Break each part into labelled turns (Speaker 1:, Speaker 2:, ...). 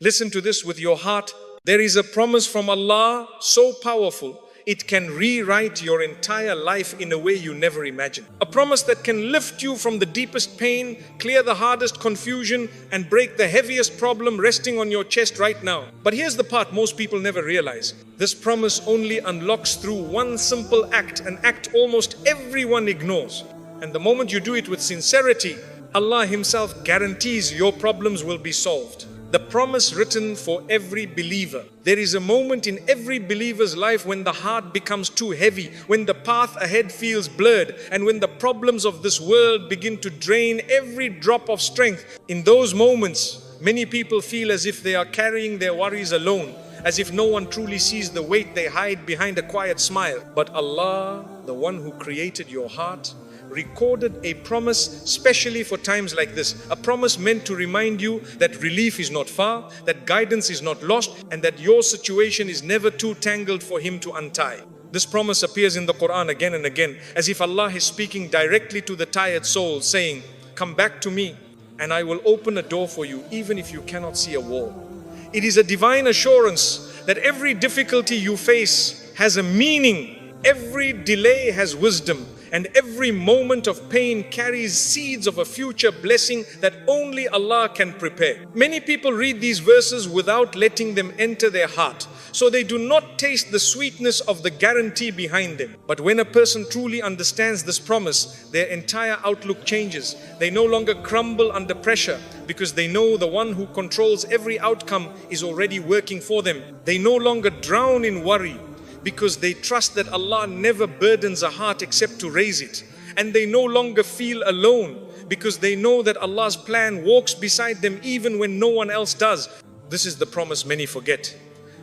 Speaker 1: Listen to this with your heart. There is a promise from Allah so powerful, it can rewrite your entire life in a way you never imagined. A promise that can lift you from the deepest pain, clear the hardest confusion, and break the heaviest problem resting on your chest right now. But here's the part most people never realize. This promise only unlocks through one simple act, an act almost everyone ignores. And the moment you do it with sincerity, Allah Himself guarantees your problems will be solved. The promise written for every believer. There is a moment in every believer's life when the heart becomes too heavy, when the path ahead feels blurred, and when the problems of this world begin to drain every drop of strength. In those moments, many people feel as if they are carrying their worries alone, as if no one truly sees the weight they hide behind a quiet smile. But Allah, the one who created your heart, recorded a promise specially for times like this. A promise meant to remind you that relief is not far, that guidance is not lost, and that your situation is never too tangled for Him to untie. This promise appears in the Quran again and again, as if Allah is speaking directly to the tired soul, saying, "Come back to me, and I will open a door for you, even if you cannot see a wall." It is a divine assurance that every difficulty you face has a meaning, every delay has wisdom, and every moment of pain carries seeds of a future blessing that only Allah can prepare. Many people read these verses without letting them enter their heart, so they do not taste the sweetness of the guarantee behind them. But when a person truly understands this promise, their entire outlook changes. They no longer crumble under pressure because they know the one who controls every outcome is already working for them. They no longer drown in worry because they trust that Allah never burdens a heart except to raise it. And they no longer feel alone because they know that Allah's plan walks beside them even when no one else does. This is the promise many forget.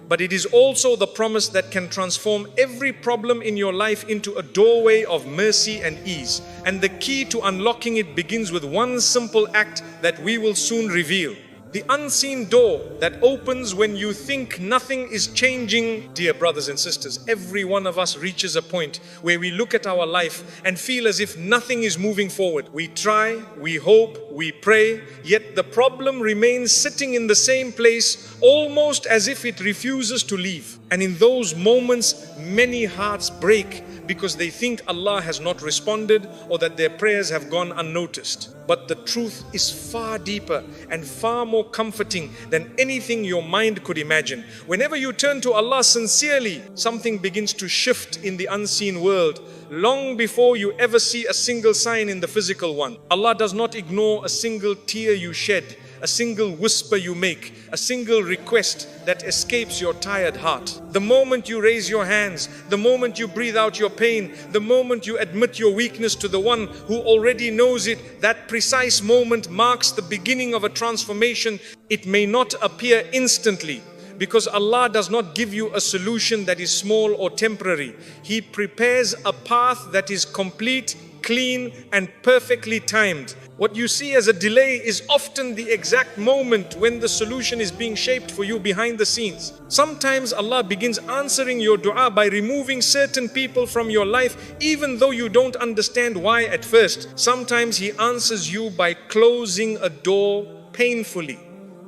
Speaker 1: But it is also the promise that can transform every problem in your life into a doorway of mercy and ease. And the key to unlocking it begins with one simple act that we will soon reveal. The unseen door that opens when you think nothing is changing. Dear brothers and sisters, every one of us reaches a point where we look at our life and feel as if nothing is moving forward. We try, we hope, we pray, yet the problem remains sitting in the same place, almost as if it refuses to leave. And in those moments, many hearts break because they think Allah has not responded or that their prayers have gone unnoticed. But the truth is far deeper and far more comforting than anything your mind could imagine. Whenever you turn to Allah sincerely, something begins to shift in the unseen world long before you ever see a single sign in the physical one. Allah does not ignore a single tear you shed, a single whisper you make, a single request that escapes your tired heart. The moment you raise your hands, the moment you breathe out your pain, the moment you admit your weakness to the one who already knows it, that precise moment marks the beginning of a transformation. It may not appear instantly, because Allah does not give you a solution that is small or temporary. He prepares a path that is complete, clean, and perfectly timed. What you see as a delay is often the exact moment when the solution is being shaped for you behind the scenes. Sometimes Allah begins answering your dua by removing certain people from your life, even though you don't understand why at first. Sometimes He answers you by closing a door painfully,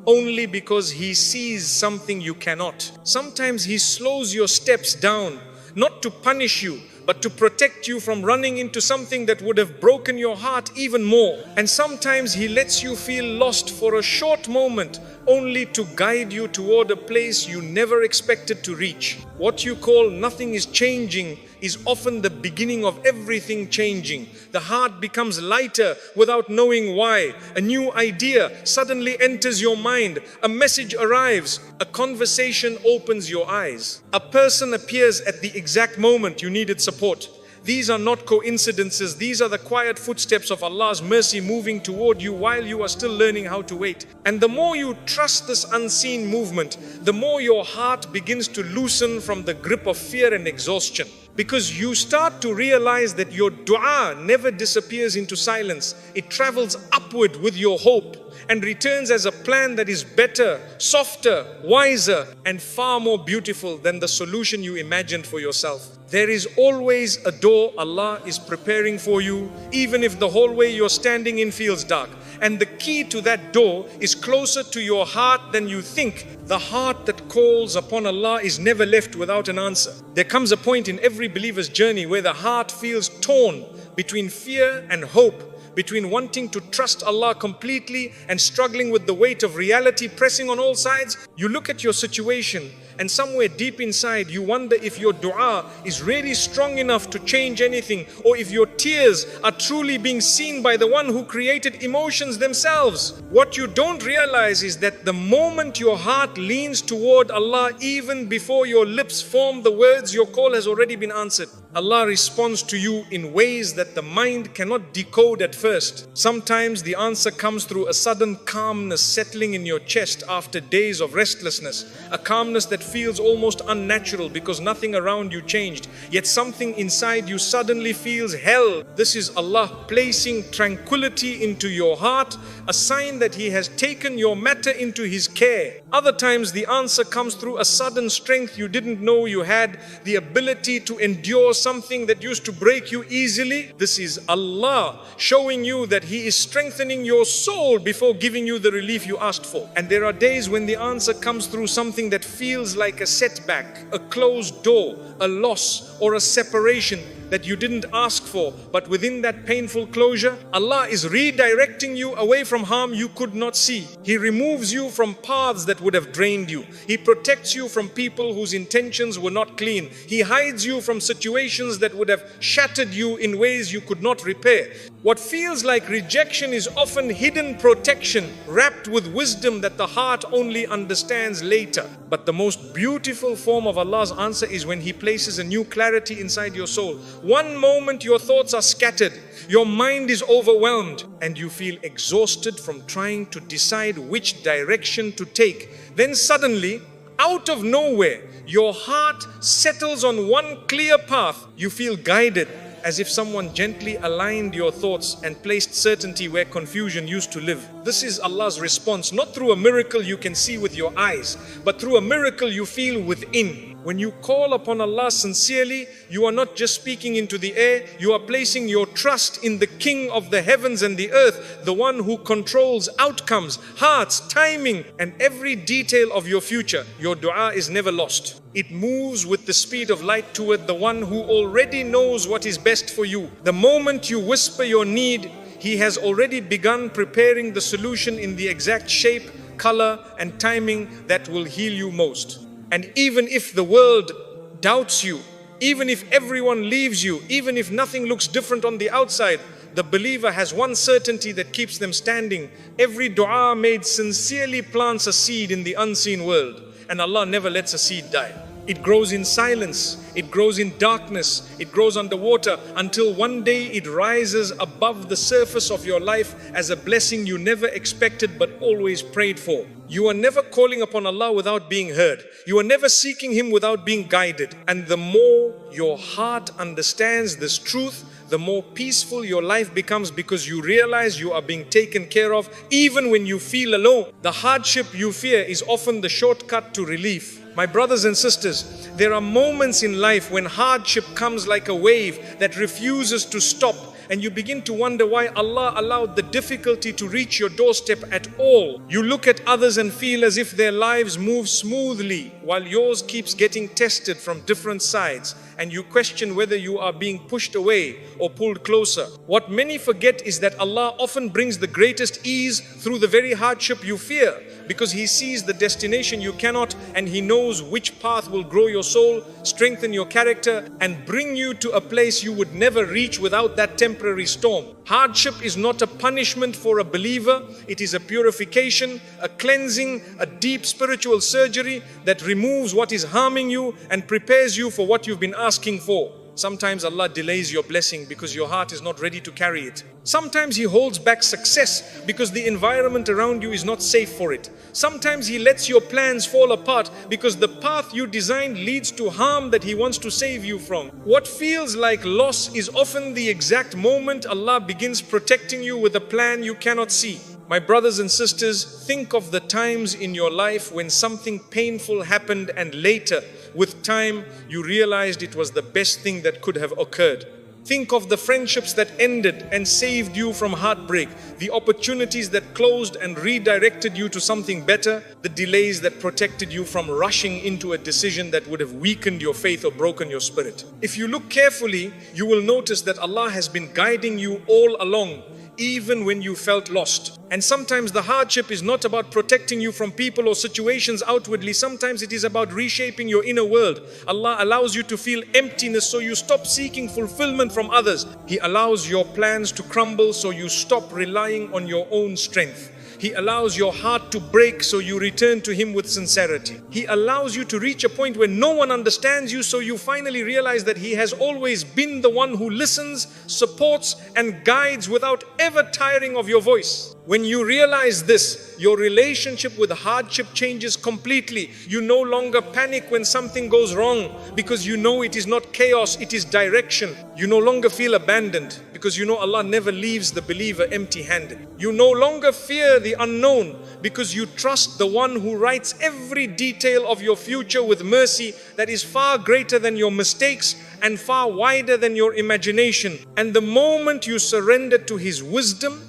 Speaker 1: only because He sees something you cannot. Sometimes He slows your steps down, not to punish you, but to protect you from running into something that would have broken your heart even more. And sometimes He lets you feel lost for a short moment, only to guide you toward a place you never expected to reach. What you call nothing is changing is often the beginning of everything changing. The heart becomes lighter without knowing why. A new idea suddenly enters your mind. A message arrives. A conversation opens your eyes. A person appears at the exact moment you needed support. These are not coincidences. These are the quiet footsteps of Allah's mercy moving toward you while you are still learning how to wait. And the more you trust this unseen movement, the more your heart begins to loosen from the grip of fear and exhaustion. Because you start to realize that your dua never disappears into silence. It travels upward with your hope. and returns as a plan that is better, softer, wiser, and far more beautiful than the solution you imagined for yourself. There is always a door Allah is preparing for you, even if the hallway you're standing in feels dark. And the key to that door is closer to your heart than you think. The heart that calls upon Allah is never left without an answer. There comes a point in every believer's journey where the heart feels torn between fear and hope, between wanting to trust Allah completely and struggling with the weight of reality pressing on all sides. You look at your situation and somewhere deep inside you wonder if your dua is really strong enough to change anything, or if your tears are truly being seen by the one who created emotions themselves. What you don't realize is that the moment your heart leans toward Allah, even before your lips form the words, your call has already been answered. Allah responds to you in ways that the mind cannot decode at first. Sometimes the answer comes through a sudden calmness settling in your chest after days of restlessness, a calmness that feels almost unnatural because nothing around you changed, yet something inside you suddenly feels held. This is Allah placing tranquility into your heart, a sign that He has taken your matter into His care. Other times the answer comes through a sudden strength you didn't know you had, the ability to endure something that used to break you easily. This is Allah showing you that He is strengthening your soul before giving you the relief you asked for. And there are days when the answer comes through something that feels like a setback, a closed door, a loss, or a separation that you didn't ask for. But within that painful closure, Allah is redirecting you away from harm you could not see. He removes you from paths that would have drained you. He protects you from people whose intentions were not clean. He hides you from situations that would have shattered you in ways you could not repair. What feels like rejection is often hidden protection, wrapped with wisdom that the heart only understands later. But the most beautiful form of Allah's answer is when He places a new clarity inside your soul. One moment your thoughts are scattered, your mind is overwhelmed, and you feel exhausted from trying to decide which direction to take. Then suddenly, out of nowhere, your heart settles on one clear path. You feel guided, as if someone gently aligned your thoughts and placed certainty where confusion used to live. This is Allah's response, not through a miracle you can see with your eyes, but through a miracle you feel within. When you call upon Allah sincerely, you are not just speaking into the air, you are placing your trust in the King of the heavens and the earth, the one who controls outcomes, hearts, timing, and every detail of your future. Your dua is never lost. It moves with the speed of light toward the one who already knows what is best for you. The moment you whisper your need, He has already begun preparing the solution in the exact shape, color, and timing that will heal you most. And even if the world doubts you, even if everyone leaves you, even if nothing looks different on the outside, the believer has one certainty that keeps them standing. Every dua made sincerely plants a seed in the unseen world, and Allah never lets a seed die. It grows in silence, it grows in darkness, it grows underwater, until one day it rises above the surface of your life as a blessing you never expected but always prayed for. You are never calling upon Allah without being heard. You are never seeking Him without being guided. And the more your heart understands this truth, the more peaceful your life becomes, because you realize you are being taken care of even when you feel alone. The hardship you fear is often the shortcut to relief. My brothers and sisters, there are moments in life when hardship comes like a wave that refuses to stop, and you begin to wonder why Allah allowed the difficulty to reach your doorstep at all. You look at others and feel as if their lives move smoothly while yours keeps getting tested from different sides, and you question whether you are being pushed away or pulled closer. What many forget is that Allah often brings the greatest ease through the very hardship you fear, because He sees the destination you cannot, and He knows which path will grow your soul, strengthen your character, and bring you to a place you would never reach without that temporary storm. Hardship is not a punishment for a believer. It is a purification, a cleansing, a deep spiritual surgery that removes what is harming you and prepares you for what you've been asking for. Sometimes Allah delays your blessing because your heart is not ready to carry it. Sometimes He holds back success because the environment around you is not safe for it. Sometimes He lets your plans fall apart because the path you designed leads to harm that He wants to save you from. What feels like loss is often the exact moment Allah begins protecting you with a plan you cannot see. My brothers and sisters, think of the times in your life when something painful happened and later, with time, you realized it was the best thing that could have occurred. Think of the friendships that ended and saved you from heartbreak, the opportunities that closed and redirected you to something better, the delays that protected you from rushing into a decision that would have weakened your faith or broken your spirit. If you look carefully, you will notice that Allah has been guiding you all along, even when you felt lost. And sometimes the hardship is not about protecting you from people or situations outwardly. Sometimes it is about reshaping your inner world. Allah allows you to feel emptiness so you stop seeking fulfillment from others. He allows your plans to crumble so you stop relying on your own strength. He allows your heart to break so you return to Him with sincerity. He allows you to reach a point where no one understands you, so you finally realize that He has always been the one who listens, supports and guides without ever tiring of your voice. When you realize this, your relationship with hardship changes completely. You no longer panic when something goes wrong because you know it is not chaos, it is direction. You no longer feel abandoned because you know Allah never leaves the believer empty-handed. You no longer fear the unknown because you trust the one who writes every detail of your future with mercy that is far greater than your mistakes and far wider than your imagination. And the moment you surrender to His wisdom,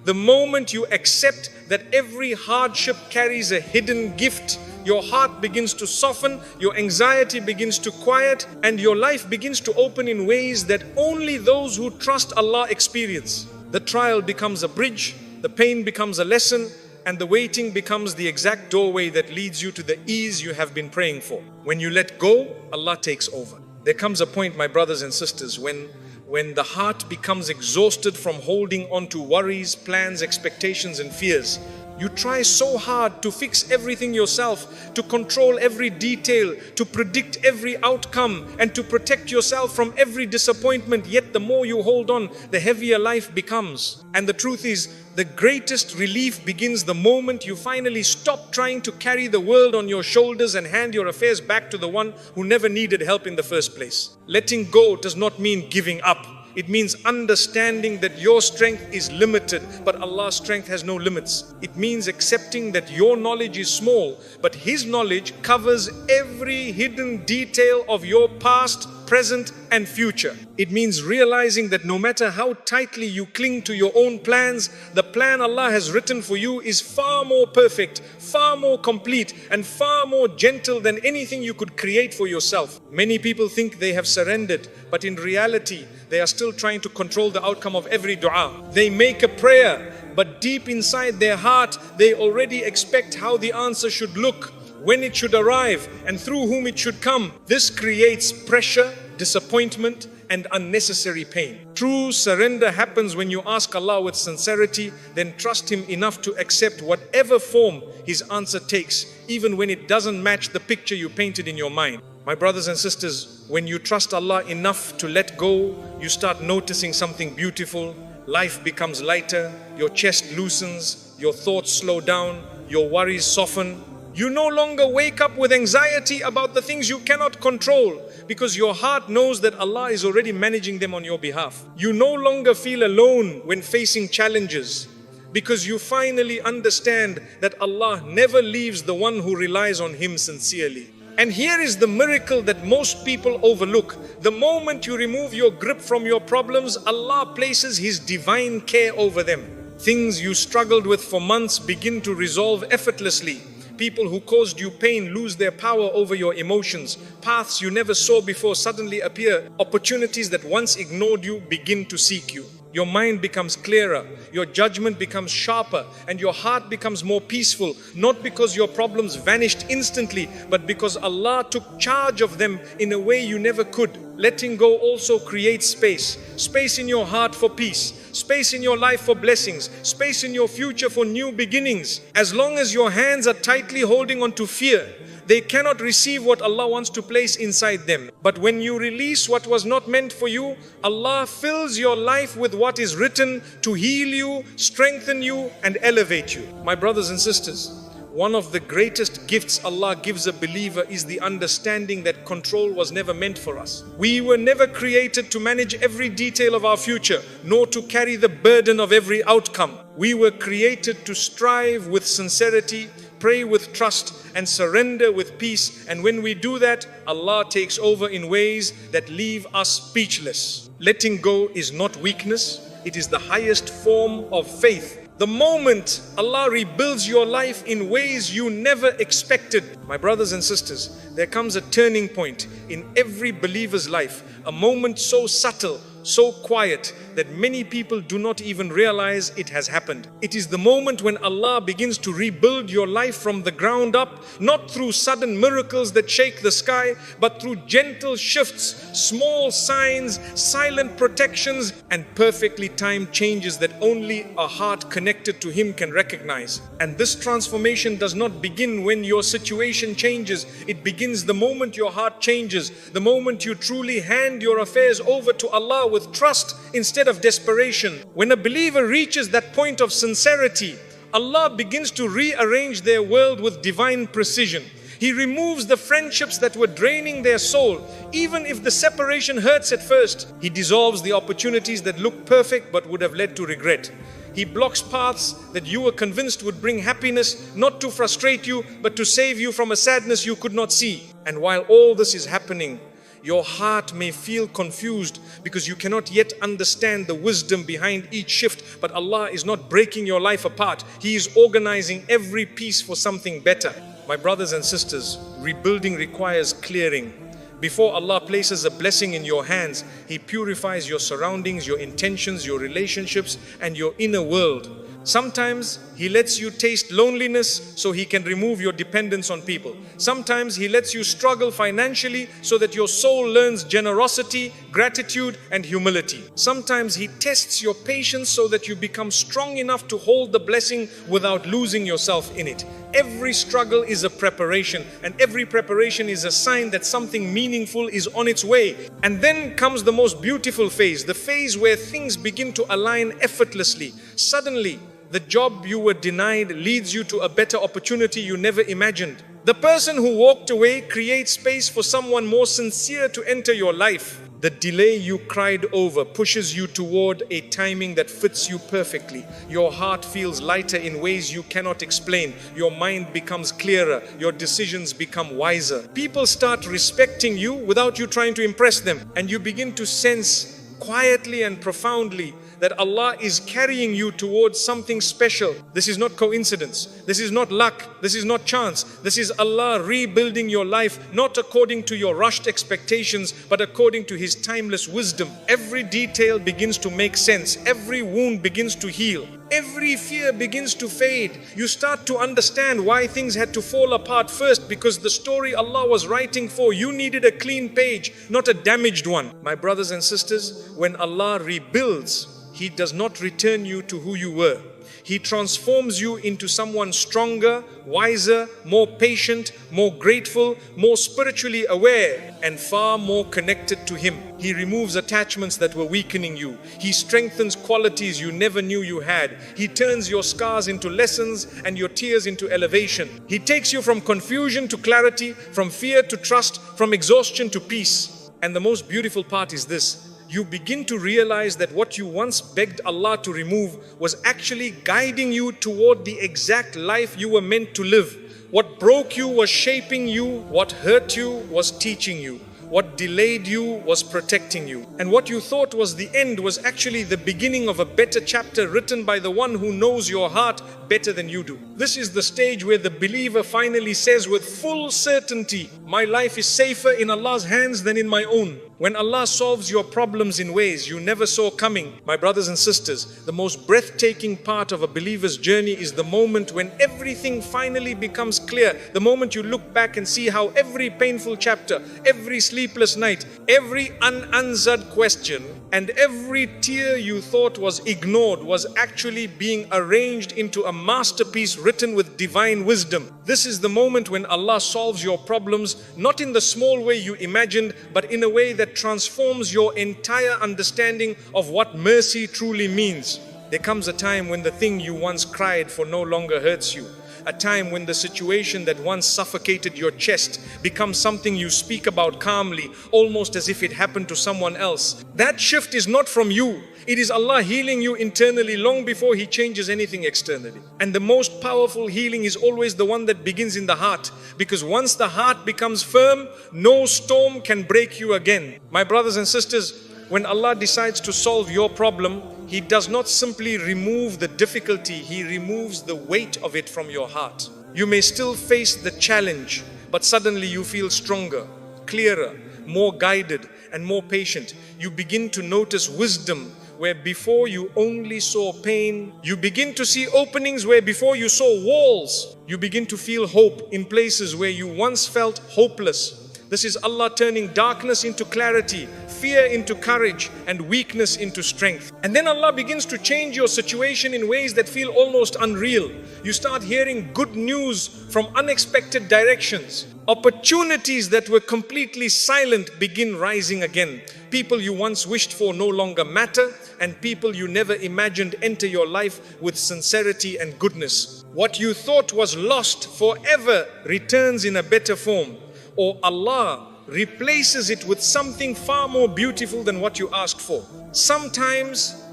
Speaker 1: the moment you accept that every hardship carries a hidden gift, your heart begins to soften, your anxiety begins to quiet, and your life begins to open in ways that only those who trust Allah experience. The trial becomes a bridge, the pain becomes a lesson, and the waiting becomes the exact doorway that leads you to the ease you have been praying for. When you let go, Allah takes over. There comes a point, my brothers and sisters, when the heart becomes exhausted from holding on to worries, plans, expectations and fears. You try so hard to fix everything yourself, to control every detail, to predict every outcome and to protect yourself from every disappointment. Yet the more you hold on, the heavier life becomes. And the truth is, the greatest relief begins the moment you finally stop trying to carry the world on your shoulders and hand your affairs back to the one who never needed help in the first place. Letting go does not mean giving up. It means understanding that your strength is limited, but Allah's strength has no limits. It means accepting that your knowledge is small, but His knowledge covers every hidden detail of your past, present and future. It means realizing that no matter how tightly you cling to your own plans, the plan Allah has written for you is far more perfect, far more complete and far more gentle than anything you could create for yourself. Many people think they have surrendered, but in reality, they are still trying to control the outcome of every dua. They make a prayer, but deep inside their heart, they already expect how the answer should look, when it should arrive, and through whom it should come. This creates pressure, disappointment, and unnecessary pain. True surrender happens when you ask Allah with sincerity, then trust Him enough to accept whatever form His answer takes, even when it doesn't match the picture you painted in your mind. My brothers and sisters, when you trust Allah enough to let go, you start noticing something beautiful. Life becomes lighter, your chest loosens, your thoughts slow down, your worries soften. You no longer wake up with anxiety about the things you cannot control because your heart knows that Allah is already managing them on your behalf. You no longer feel alone when facing challenges because you finally understand that Allah never leaves the one who relies on Him sincerely. And here is the miracle that most people overlook. The moment you remove your grip from your problems, Allah places His divine care over them. Things you struggled with for months begin to resolve effortlessly. People who caused you pain lose their power over your emotions. Paths you never saw before suddenly appear. Opportunities that once ignored you begin to seek you. Your mind becomes clearer, your judgment becomes sharper, and your heart becomes more peaceful, not because your problems vanished instantly, but because Allah took charge of them in a way you never could. Letting go also creates space. Space in your heart for peace, space in your life for blessings, space in your future for new beginnings. As long as your hands are tightly holding on to fear, they cannot receive what Allah wants to place inside them. But when you release what was not meant for you, Allah fills your life with what is written to heal you, strengthen you, and elevate you. My brothers and sisters, One of the greatest gifts Allah gives a believer is the understanding that control was never meant for us. We were never created to manage every detail of our future, nor to carry the burden of every outcome. We were created to strive with sincerity, pray with trust, and surrender with peace. And when we do that, Allah takes over in ways that leave us speechless. Letting go is not weakness, it is the highest form of faith. The moment Allah rebuilds your life in ways you never expected, my brothers and sisters, there comes a turning point in every believer's life, a moment so subtle, so quiet that many people do not even realize it has happened. It is the moment when Allah begins to rebuild your life from the ground up, not through sudden miracles that shake the sky, but through gentle shifts, small signs, silent protections, and perfectly timed changes that only a heart connected to Him can recognize. And this transformation does not begin when your situation changes. It begins the moment your heart changes, the moment you truly hand your affairs over to Allah with trust instead of desperation. When a believer reaches that point of sincerity, Allah begins to rearrange their world with divine precision. He removes the friendships that were draining their soul, even if the separation hurts at first. He dissolves the opportunities that look perfect but would have led to regret. He blocks paths that you were convinced would bring happiness, not to frustrate you, but to save you from a sadness you could not see. And while all this is happening, your heart may feel confused because you cannot yet understand the wisdom behind each shift. But Allah is not breaking your life apart. He is organizing every piece for something better. My brothers and sisters, rebuilding requires clearing. Before Allah places a blessing in your hands, He purifies your surroundings, your intentions, your relationships, and your inner world. Sometimes He lets you taste loneliness so He can remove your dependence on people. Sometimes He lets you struggle financially so that your soul learns generosity, gratitude, and humility. Sometimes He tests your patience so that you become strong enough to hold the blessing without losing yourself in it. Every struggle is a preparation, and every preparation is a sign that something meaningful is on its way. And then comes the most beautiful phase, the phase where things begin to align effortlessly. Suddenly, the job you were denied leads you to a better opportunity you never imagined. The person who walked away creates space for someone more sincere to enter your life. The delay you cried over pushes you toward a timing that fits you perfectly. Your heart feels lighter in ways you cannot explain. Your mind becomes clearer. Your decisions become wiser. People start respecting you without you trying to impress them. And you begin to sense quietly and profoundly that Allah is carrying you towards something special. This is not coincidence. This is not luck. This is not chance. This is Allah rebuilding your life, not according to your rushed expectations, but according to His timeless wisdom. Every detail begins to make sense. Every wound begins to heal. Every fear begins to fade. You start to understand why things had to fall apart first, because the story Allah was writing for you needed a clean page, not a damaged one. My brothers and sisters, when Allah rebuilds, He does not return you to who you were. He transforms you into someone stronger, wiser, more patient, more grateful, more spiritually aware, and far more connected to Him. He removes attachments that were weakening you. He strengthens qualities you never knew you had. He turns your scars into lessons and your tears into elevation. He takes you from confusion to clarity, from fear to trust, from exhaustion to peace. And the most beautiful part is this: you begin to realize that what you once begged Allah to remove was actually guiding you toward the exact life you were meant to live. What broke you was shaping you, what hurt you was teaching you, what delayed you was protecting you, and what you thought was the end was actually the beginning of a better chapter written by the one who knows your heart better than you do. This is the stage where the believer finally says with full certainty, my life is safer in Allah's hands than in my own. When Allah solves your problems in ways you never saw coming, my brothers and sisters, the most breathtaking part of a believer's journey is the moment when everything finally becomes clear. The moment you look back and see how every painful chapter, every sleepless night, every unanswered question, and every tear you thought was ignored was actually being arranged into a masterpiece written with divine wisdom. This is the moment when Allah solves your problems, not in the small way you imagined, but in a way that transforms your entire understanding of what mercy truly means. There comes a time when the thing you once cried for no longer hurts you. a time when the situation that once suffocated your chest becomes something you speak about calmly, almost as if it happened to someone else. That shift is not from you. It is Allah healing you internally long before He changes anything externally. And the most powerful healing is always the one that begins in the heart, because once the heart becomes firm, no storm can break you again. My brothers and sisters, when Allah decides to solve your problem, He does not simply remove the difficulty, He removes the weight of it from your heart. You may still face the challenge, but suddenly you feel stronger, clearer, more guided and more patient. You begin to notice wisdom where before you only saw pain. You begin to see openings where before you saw walls. You begin to feel hope in places where you once felt hopeless. This is Allah turning darkness into clarity, fear into courage, and weakness into strength. And then Allah begins to change your situation in ways that feel almost unreal. You start hearing good news from unexpected directions. Opportunities that were completely silent begin rising again. People you once wished for no longer matter, and people you never imagined enter your life with sincerity and goodness. What you thought was lost forever returns in a better form, or Allah replaces it with something far more beautiful than what you asked for. Sometimes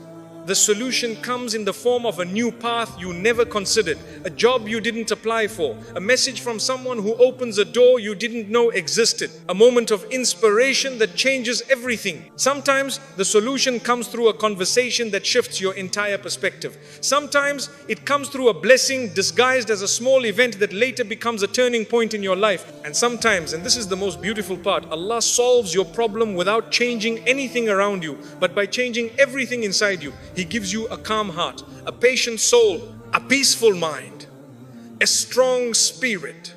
Speaker 1: the solution comes in the form of a new path you never considered, a job you didn't apply for, a message from someone who opens a door you didn't know existed, a moment of inspiration that changes everything. Sometimes the solution comes through a conversation that shifts your entire perspective. Sometimes it comes through a blessing disguised as a small event that later becomes a turning point in your life. And sometimes, and this is the most beautiful part, Allah solves your problem without changing anything around you, but by changing everything inside you. He gives you a calm heart, a patient soul, a peaceful mind, a strong spirit.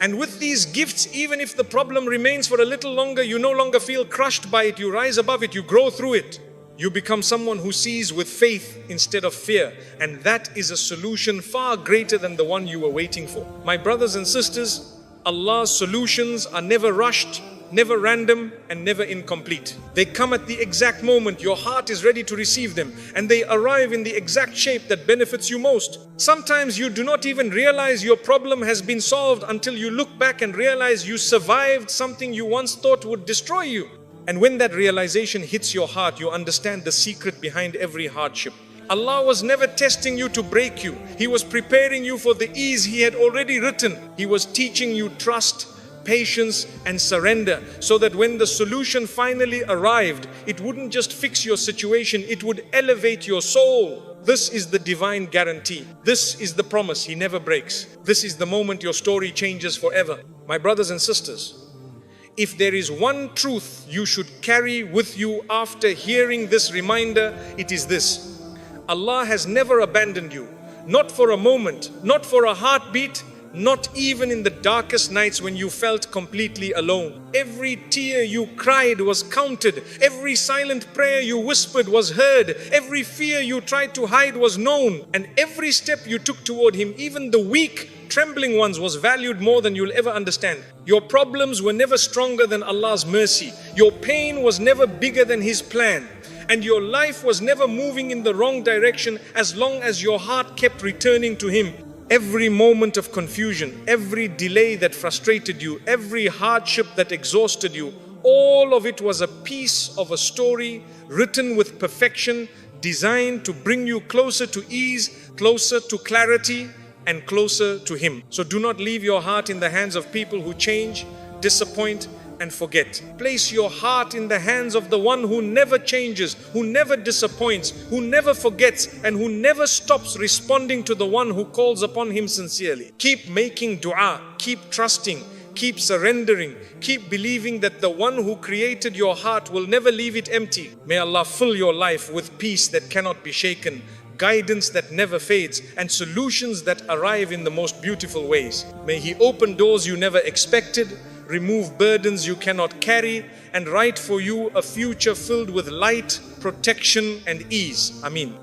Speaker 1: And with these gifts, even if the problem remains for a little longer, you no longer feel crushed by it. You rise above it, you grow through it. You become someone who sees with faith instead of fear. And that is a solution far greater than the one you were waiting for. My brothers and sisters, Allah's solutions are never rushed, never random, and never incomplete. They come at the exact moment your heart is ready to receive them, and they arrive in the exact shape that benefits you most. Sometimes you do not even realize your problem has been solved until you look back and realize you survived something you once thought would destroy you. And when that realization hits your heart, you understand the secret behind every hardship. Allah was never testing you to break you. He was preparing you for the ease He had already written. He was teaching you trust, patience and surrender, so that when the solution finally arrived, it wouldn't just fix your situation, it would elevate your soul. This is the divine guarantee. This is the promise He never breaks. This is the moment your story changes forever. My brothers and sisters, if there is one truth you should carry with you after hearing this reminder, it is this: Allah has never abandoned you, not for a moment, not for a heartbeat, not even in the darkest nights when you felt completely alone. Every tear you cried was counted. Every silent prayer you whispered was heard. Every fear you tried to hide was known. And every step you took toward Him, even the weak, trembling ones, was valued more than you'll ever understand. Your problems were never stronger than Allah's mercy. Your pain was never bigger than His plan. And your life was never moving in the wrong direction as long as your heart kept returning to Him. Every moment of confusion, every delay that frustrated you, every hardship that exhausted you, all of it was a piece of a story written with perfection, designed to bring you closer to ease, closer to clarity, and closer to Him. So do not leave your heart in the hands of people who change, disappoint, and forget. Place your heart in the hands of the one who never changes, who never disappoints, who never forgets, and who never stops responding to the one who calls upon Him sincerely. Keep making dua, keep trusting, keep surrendering, keep believing that the one who created your heart will never leave it empty. May Allah fill your life with peace that cannot be shaken, guidance that never fades, and solutions that arrive in the most beautiful ways. May He open doors you never expected, remove burdens you cannot carry, and write for you a future filled with light, protection, and ease. Ameen.